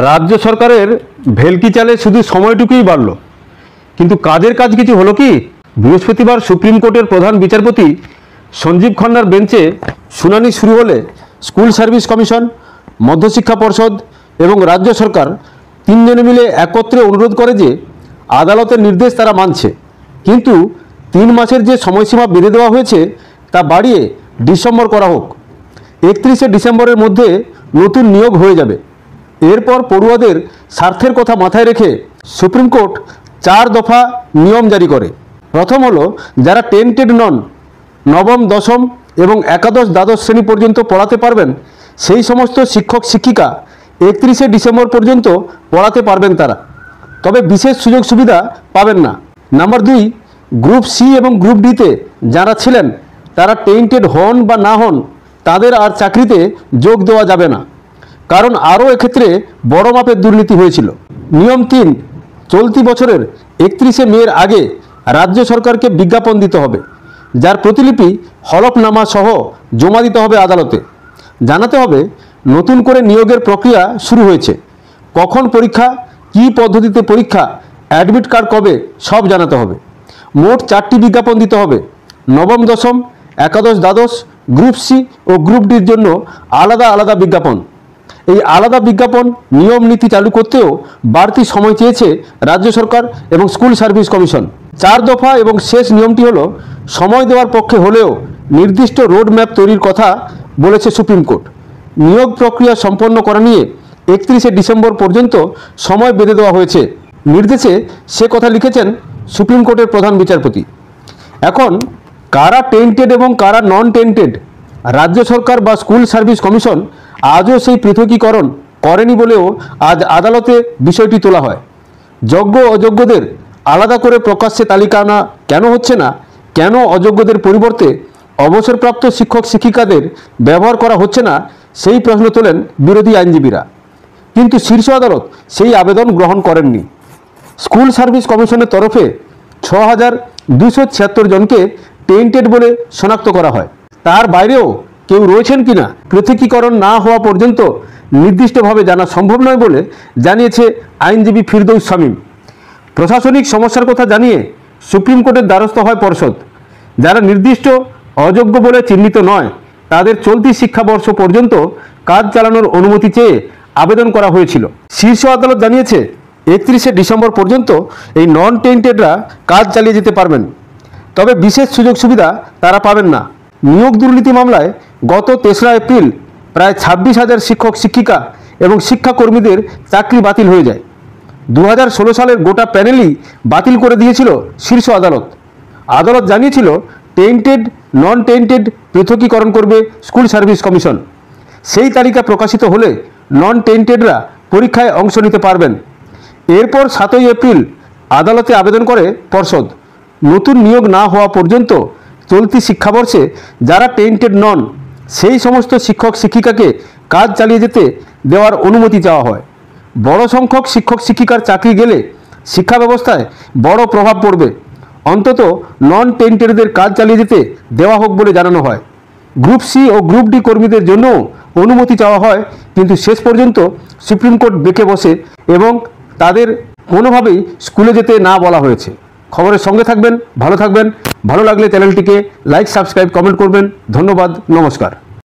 রাজ্য সরকারের ভেলকি চালে শুধু সময়টুকুই বাড়ল, কিন্তু কাজের কাজ কিছু হলো কি? বৃহস্পতিবার সুপ্রিম কোর্টের প্রধান বিচারপতি সঞ্জীব খান্নার বেঞ্চে শুনানি শুরু হলে স্কুল সার্ভিস কমিশন, মধ্যশিক্ষা পর্ষদ এবং রাজ্য সরকার তিনজনে মিলে একত্রে অনুরোধ করে যে আদালতের নির্দেশ তারা মানছে, কিন্তু 3 মাসের যে সময়সীমা বেঁধে দেওয়া হয়েছে তা বাড়িয়ে ডিসেম্বর করা হোক। 31শে ডিসেম্বরের মধ্যে নতুন নিয়োগ হয়ে যাবে। এরপর পড়ুয়াদের স্বার্থের কথা মাথায় রেখে সুপ্রিম কোর্ট 4 দফা নিয়ম জারি করে। প্রথম হলো, যারা টেন্টেড নন, নবম, দশম এবং একাদশ, দ্বাদশ শ্রেণী পর্যন্ত পড়াতে পারবেন সেই সমস্ত শিক্ষক শিক্ষিকা 31শে ডিসেম্বর পর্যন্ত পড়াতে পারবেন তারা, তবে বিশেষ সুযোগ সুবিধা পাবেন না। নাম্বার 2, গ্রুপ সি এবং গ্রুপ ডিতে যারা ছিলেন তারা টেন্টেড হন বা না হন তাদের আর চাকরিতে যোগ দেওয়া যাবে না, কারণ আরও এক্ষেত্রে বড় মাপের দুর্নীতি হয়েছিল। নিয়ম 3, চলতি বছরের 31শে মের আগে রাজ্য সরকারকে বিজ্ঞাপন দিতে হবে, যার প্রতিলিপি হলফনামা সহ জমা দিতে হবে আদালতে। জানাতে হবে নতুন করে নিয়োগের প্রক্রিয়া শুরু হয়েছে, কখন পরীক্ষা, কী পদ্ধতিতে পরীক্ষা, অ্যাডমিট কার্ড কবে, সব জানাতে হবে। মোট 4টি বিজ্ঞাপন দিতে হবে। নবম, দশম, একাদশ, দ্বাদশ, গ্রুপ সি ও গ্রুপ ডির জন্য আলাদা আলাদা বিজ্ঞাপন। এই আলাদা বিজ্ঞাপন নিয়ম নীতি চালু করতেও বাড়তি সময় চেয়েছে রাজ্য সরকার এবং স্কুল সার্ভিস কমিশন। 4 দফা এবং শেষ নিয়মটি হলো, সময় দেওয়ার পক্ষে হলেও নির্দিষ্ট রোড ম্যাপ তৈরির কথা বলেছে সুপ্রিম কোর্ট। নিয়োগ প্রক্রিয়া সম্পন্ন করা নিয়ে 31শে ডিসেম্বর পর্যন্ত সময় বেঁধে দেওয়া হয়েছে। নির্দেশে সে কথা লিখেছেন সুপ্রিম কোর্টের প্রধান বিচারপতি। এখন কারা টেন্টেড এবং কারা নন টেন্টেড, রাজ্য সরকার বা স্কুল সার্ভিস কমিশন আজও সেই পৃথকীকরণ করেনি বলেও আজ আদালতে বিষয়টি তোলা হয়। যোগ্য অযোগ্যদের আলাদা করে প্রকাশ্যে তালিকা আনা কেন হচ্ছে না, কেন অযোগ্যদের পরিবর্তে অবসরপ্রাপ্ত শিক্ষক শিক্ষিকাদের ব্যবহার করা হচ্ছে না, সেই প্রশ্ন তোলেন বিরোধী আইনজীবীরা। কিন্তু শীর্ষ আদালত সেই আবেদন গ্রহণ করেননি। স্কুল সার্ভিস কমিশনের তরফে 6276 জনকে টেন্টেড বলে শনাক্ত করা হয়। তার বাইরেও কেউ রয়েছেন কিনা পৃথকীকরণ না হওয়া পর্যন্ত নির্দিষ্টভাবে জানা সম্ভব নয় বলে জানিয়েছে আইনজীবী ফিরদৌস শামীম। প্রশাসনিক সমস্যার কথা জানিয়ে সুপ্রিম কোর্টের দ্বারস্থ হয় পর্ষদ। যারা নির্দিষ্ট অযোগ্য বলে চিহ্নিত নয় তাদের চলতি শিক্ষাবর্ষ পর্যন্ত কাজ চালানোর অনুমতি চেয়ে আবেদন করা হয়েছিল। শীর্ষ আদালত জানিয়েছে 31শে ডিসেম্বর পর্যন্ত এই নন টেন্টেডরা কাজ চালিয়ে যেতে পারবেন, তবে বিশেষ সুযোগ সুবিধা তারা পাবেন না। নিয়োগ দুর্নীতি মামলায় গত 3রা এপ্রিল প্রায় 26,000 শিক্ষক শিক্ষিকা এবং শিক্ষাকর্মীদের চাকরি বাতিল হয়ে যায়। 2016 সালের গোটা প্যানেলই বাতিল করে দিয়েছিল শীর্ষ আদালত। আদালত জানিয়েছিল টেন্টেড নন টেন্টেড পৃথকীকরণ করবে স্কুল সার্ভিস কমিশন। সেই তালিকা প্রকাশিত হলে নন টেন্টেডরা পরীক্ষায় অংশ নিতে পারবেন। এরপর 7ই এপ্রিল আদালতে আবেদন করে পর্ষদ। নতুন নিয়োগ না হওয়া পর্যন্ত চলতি শিক্ষাবর্ষে যারা টেন্টেড নন সেই সমস্ত শিক্ষক শিক্ষিকাকে কাজ চালিয়ে যেতে দেওয়ার অনুমতি চাওয়া হয়। বড় সংখ্যক শিক্ষক শিক্ষিকার চাকরি গেলে শিক্ষা ব্যবস্থায় বড় প্রভাব পড়বে। অন্তত নন টেন্টেডদের কাজ চালিয়ে যেতে দেওয়া হোক বলে জানানো হয়। গ্রুপ সি ও গ্রুপ ডি কর্মীদের জন্য অনুমতি চাওয়া হয়, কিন্তু শেষ পর্যন্ত সুপ্রিম কোর্ট বেঁকে বসে এবং তাদের কোনোভাবেই স্কুলে যেতে না বলা হয়েছে। খবরের সঙ্গে থাকবেন, ভালো থাকবেন। ভালো লাগলে চ্যানেলটিকে লাইক, সাবস্ক্রাইব, কমেন্ট করবেন। ধন্যবাদ, নমস্কার।